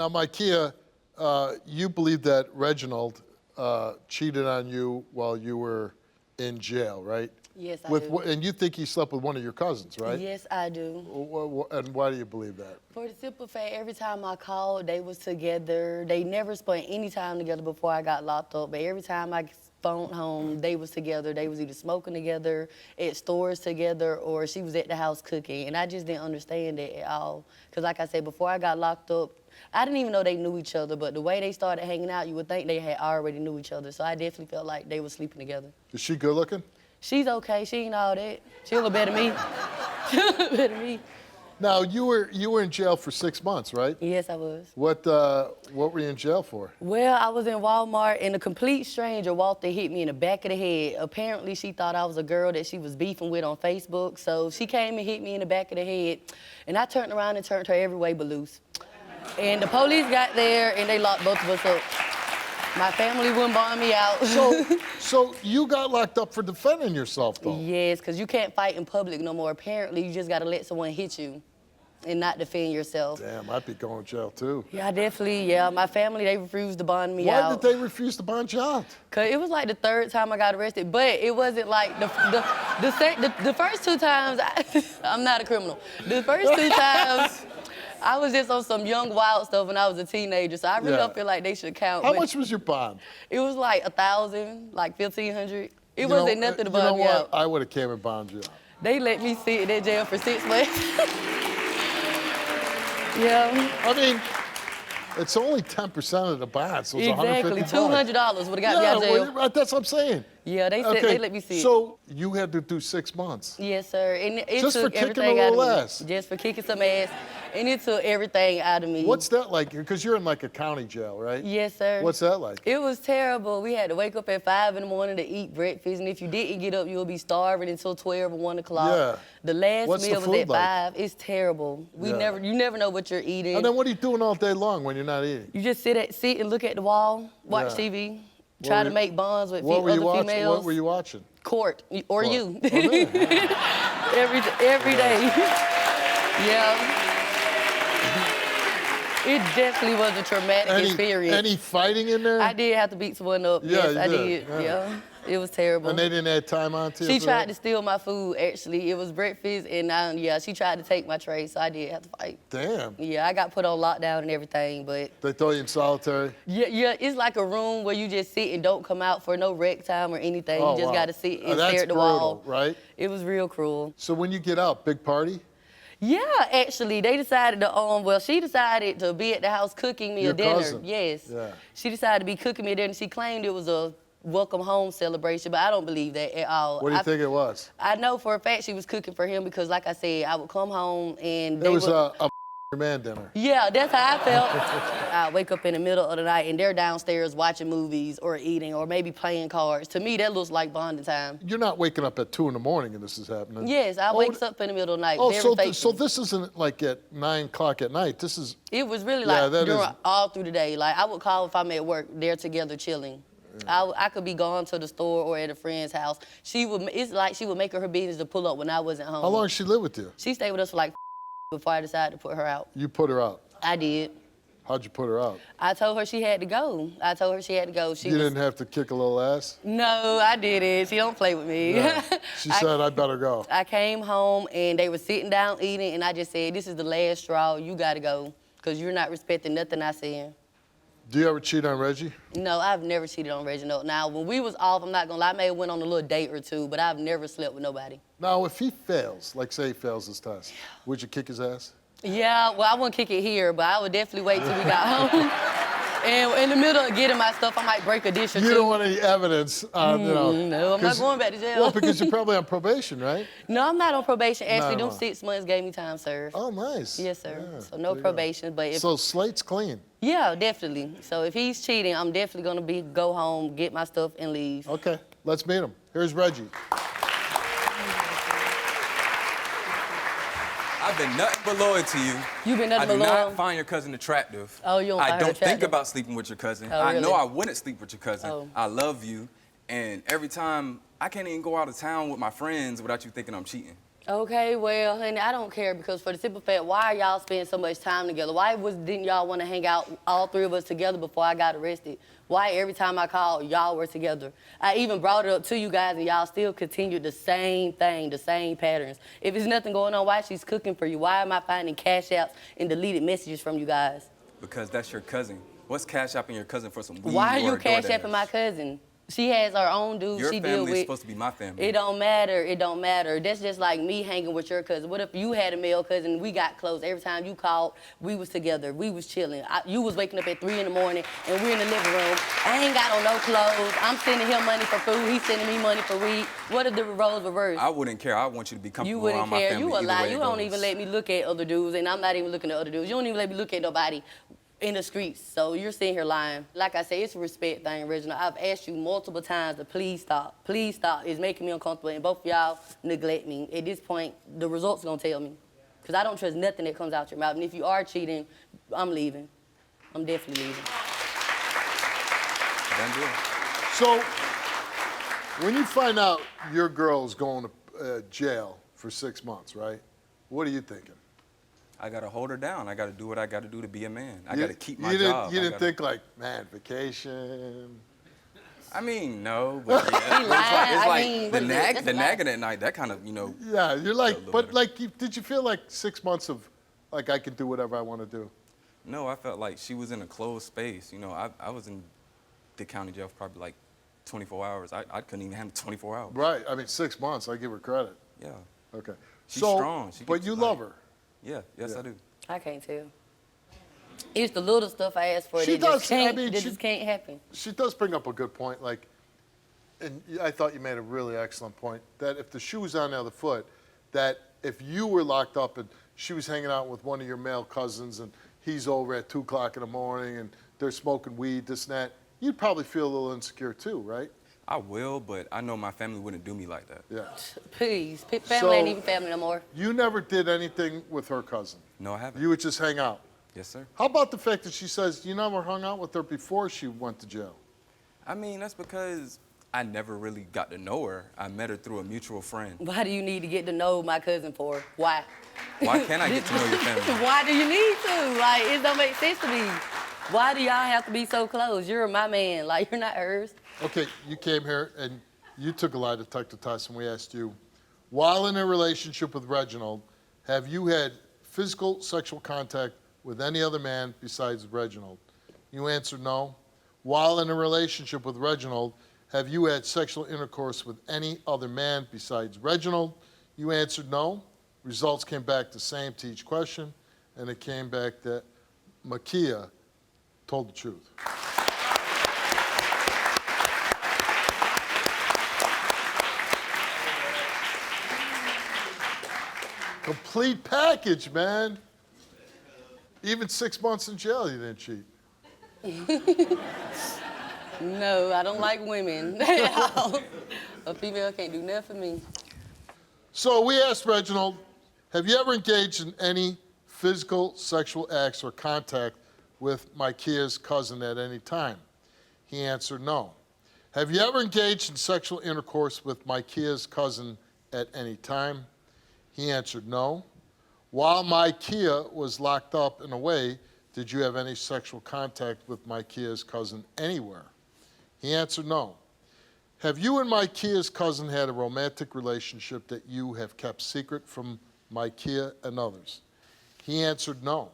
Now, Mikea, you believe that Reginald cheated on you while you were in jail, right? Yes, I do. And you think he slept with one of your cousins, right? Yes, I do. And why do you believe that? For the simple fact, every time I called, they was together. They never spent any time together before I got locked up, but every time I phoned home, they was together. They was either smoking together, at stores together, or she was at the house cooking. And I just didn't understand it at all. Because like I said, before I got locked up, I didn't even know they knew each other, but the way they started hanging out, you would think they had already knew each other. So I definitely felt like they were sleeping together. Is she good looking? She's okay. She ain't all that. She a little better than me. She a little better than me. Now, you were in jail for 6 months, right? Yes, I was. What were you in jail for? Well, I was in Walmart, and a complete stranger walked and hit me in the back of the head. Apparently, she thought I was a girl that she was beefing with on Facebook, so she came and hit me in the back of the head, and I turned around and turned her every way but loose. And the police got there, and they locked both of us up. My family wouldn't bond me out. So you got locked up for defending yourself, though? Yes, because you can't fight in public no more. Apparently, you just got to let someone hit you and not defend yourself. Damn, I'd be going to jail, too. Yeah, definitely, yeah. My family, they refused to bond me out. Why did they refuse to bond you out? Because it was like the third time I got arrested, but it wasn't like the first two times, I'm not a criminal. The first two times, I was just on some young, wild stuff when I was a teenager, so I really don't feel like they should count. How much was your bond? It was like 1,000, like 1,500. It wasn't nothing to bond me out. I would have came and bonded you out. They let me sit in that jail for 6 months. Yeah. I mean, it's only 10% of the bond, so it's exactly. $150. $200 would have got me out of jail. Well, that's what I'm saying. Yeah, they said they let me sit. So you had to do 6 months. Yes, sir. And it just took for kicking everything a out of little me. ass. Just for kicking some ass. And it took everything out of me. What's that like? Because you're in like a county jail, right? Yes, sir. What's that like? It was terrible. We had to wake up at 5 in the morning to eat breakfast, and if you didn't get up, you'll be starving until 12 or 1 o'clock. Yeah. The last meal was at 5. Like? It's terrible. You never know what you're eating. And then what are you doing all day long when you're not eating? You just sit and look at the wall, watch TV, try to make bonds with other females. What were you watching? Court, or you. Oh, really? every day. Yeah. It definitely was a traumatic experience. Any fighting in there? I did have to beat someone up. Yeah, yes, I did. Yeah. It was terrible. And they didn't add time on to you? She tried to steal my food, actually. It was breakfast, and she tried to take my tray, so I did have to fight. Damn. Yeah, I got put on lockdown and everything, but... They throw you in solitary? Yeah, it's like a room where you just sit and don't come out for no rec time or anything. You just got to sit and stare at the wall. Right? It was real cruel. So when you get out, big party? Yeah, actually, they decided to, she decided to be at the house cooking me a dinner. Cousin. Yes. Yeah. She decided to be cooking me a dinner, and she claimed it was a welcome home celebration, but I don't believe that at all. What do you think it was? I know for a fact she was cooking for him because, like I said, I would come home and it was a man dinner. Yeah, that's how I felt. I wake up in the middle of the night and they're downstairs watching movies or eating or maybe playing cards. To me, that looks like bonding time. You're not waking up at 2 in the morning and this is happening. Yes, I wake up in the middle of the night. So this isn't like at 9 o'clock at night. This is. It was really like all through the day. Like I would call if I'm at work. They're together chilling. I could be gone to the store or at a friend's house. It's like she would make it her business to pull up when I wasn't home. How long did she live with you? She stayed with us for like before I decided to put her out. You put her out? I did. How'd you put her out? I told her she had to go. You didn't have to kick a little ass? No, I didn't. She don't play with me. No. She said, I better go. I came home and they were sitting down eating and I just said, this is the last straw. You got to go because you're not respecting nothing I said. Do you ever cheat on Reggie? No, I've never cheated on Reginald. Now, when we was off, I'm not gonna lie, I may have went on a little date or two, but I've never slept with nobody. Now, if he fails, like say he fails this test, would you kick his ass? Yeah, well, I wouldn't kick it here, but I would definitely wait till we got home. And in the middle of getting my stuff, I might break a dish or two. You don't want any evidence, No, I'm not going back to jail. Well, because you're probably on probation, right? No, I'm not on probation. Actually, them 6 months gave me time served. Oh, nice. Yes, sir. Yeah, so no probation, but if... So slate's clean? Yeah, definitely. So if he's cheating, I'm definitely gonna go home, get my stuff, and leave. Okay, let's meet him. Here's Reggie. I've been nothing but loyal to you. You've been nothing but loyal? I do not find your cousin attractive. Oh, you don't find her attractive? I don't think about sleeping with your cousin. Oh, really? I know I wouldn't sleep with your cousin. Oh. I love you. And every time, I can't even go out of town with my friends without you thinking I'm cheating. Okay, well, honey, I don't care because for the simple fact, why are y'all spending so much time together? Why didn't y'all want to hang out, all three of us together before I got arrested? Why every time I called, y'all were together? I even brought it up to you guys and y'all still continued the same thing, the same patterns. If there's nothing going on, why she's cooking for you? Why am I finding cash apps and deleted messages from you guys? Because that's your cousin. What's cash apping your cousin for some weed Why are or you a cash DoorDash? apping my cousin? She has her own dude Your she deal family is with. supposed to be my family. It don't matter. It don't matter. That's just like me hanging with your cousin. What if you had a male cousin and we got close? Every time you called, we was together. We was chilling. You was waking up at 3 in the morning and we're in the living room. I ain't got on no clothes. I'm sending him money for food. He's sending me money for weed. What if the roles reversed? I wouldn't care. I want you to be comfortable You wouldn't around my care. family. You a either lie. way it You don't goes. even let me look at other dudes, and I'm not even looking at other dudes. You don't even let me look at nobody in the streets. So you're sitting here lying. Like I say, it's a respect thing, Reginald. I've asked you multiple times to please stop. Please stop. It's making me uncomfortable, and both of y'all neglect me. At this point, the results gonna tell me. Because I don't trust nothing that comes out your mouth. And if you are cheating, I'm leaving. I'm definitely leaving. Done deal. So, when you find out your girl's going to jail for 6 months, right? What are you thinking? I gotta hold her down. I gotta do what I gotta do to be a man. I You- gotta keep my you didn't, job. You I didn't gotta- think like, man, vacation. I mean, no, but yeah. But lied. it's I like mean, the what is it? That's a lie. nagging at night. That kind of, Yeah, you're a like, little but better. like, did you feel like 6 months of, like, I can do whatever I want to do? No, I felt like she was in a closed space. I was in the county jail for probably like 24 hours. I couldn't even handle 24 hours. Right. I mean, 6 months. I give her credit. Yeah. Okay. She's so, strong. She but gets you like- love her. Yeah. Yes, Yeah. I do. I can't tell. It's the little stuff I ask for She that does, just can't, I mean, that she- just can't happen. She does bring up a good point. Like, and I thought you made a really excellent point that if the shoe was on the other foot, that if you were locked up and she was hanging out with one of your male cousins and he's over at 2 o'clock in the morning and they're smoking weed, this and that, you'd probably feel a little insecure too, right? I will, but I know my family wouldn't do me like that. Yeah. Please, family So- ain't even family no more. You never did anything with her cousin. No, I haven't. You would just hang out. Yes, sir. How about the fact that she says you never hung out with her before she went to jail? I mean, that's because I never really got to know her. I met her through a mutual friend. Why do you need to get to know my cousin for? Why? Why can't I get to know your family? Why do you need to? Like, it don't make sense to me. Why do y'all have to be so close? You're my man. Like, you're not hers. Okay, you came here and you took a lie detector test and we asked you, while in a relationship with Reginald, have you had physical sexual contact with any other man besides Reginald? You answered no. While in a relationship with Reginald, have you had sexual intercourse with any other man besides Reginald? You answered no. Results came back the same to each question, and it came back that Mikea told the truth. Complete package, man. Even 6 months in jail, you didn't cheat. No, I don't like women. A female can't do nothing for me. So we asked Reginald, have you ever engaged in any physical sexual acts or contact with Mikea's cousin at any time? He answered no. Have you ever engaged in sexual intercourse with Mikea's cousin at any time? He answered no. While Mikea was locked up and away, did you have any sexual contact with Mikea's cousin anywhere? He answered no. Have you and Mikea's cousin had a romantic relationship that you have kept secret from Mikea and others? He answered no.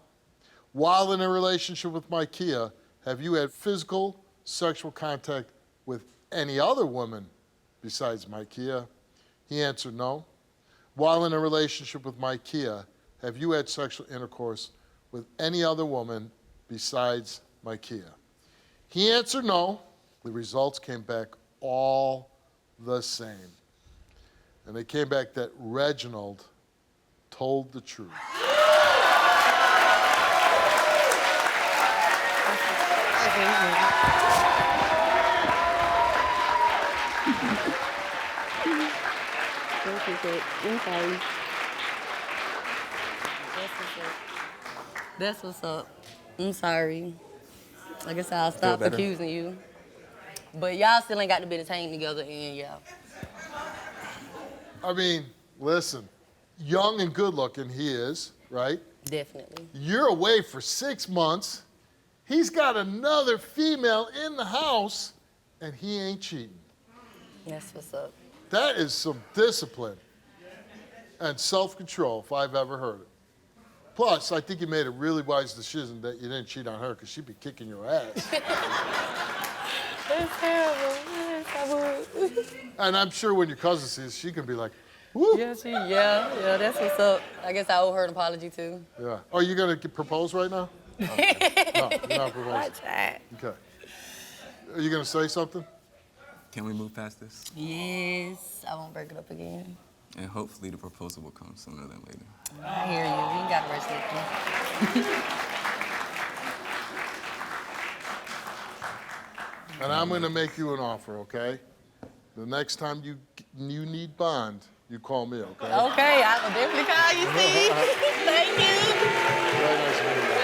While in a relationship with Mikea, have you had physical sexual contact with any other woman besides Mikea? He answered no. While in a relationship with Mikea, have you had sexual intercourse with any other woman besides Mikea? He answered no. The results came back all the same. And they came back that Reginald told the truth. I'm sorry. That's what's up. I'm sorry. I guess I'll stop better? accusing you. But y'all still ain't got the business hanging together, and yeah. I mean, listen, young and good looking, he is, right? Definitely. You're away for 6 months. He's got another female in the house, and he ain't cheating. That's what's up. That is some discipline and self-control if I've ever heard it. Plus, I think you made a really wise decision that you didn't cheat on her because she'd be kicking your ass. That's terrible. Yes, I would. And I'm sure when your cousin sees, she can be like, woo. Yeah, that's what's up. I guess I owe her an apology too. Yeah. Are you going to propose right now? Okay. No, you're not proposing. Watch that. Okay. Are you going to say something? Can we move past this? Yes, I won't break it up again. And hopefully the proposal will come sooner than later. I hear you. You ain't got to rush it. And I'm going to make you an offer, okay? The next time you need bond, you call me, okay? Okay, I will definitely call you, Steve. Thank you. Very nice meeting you.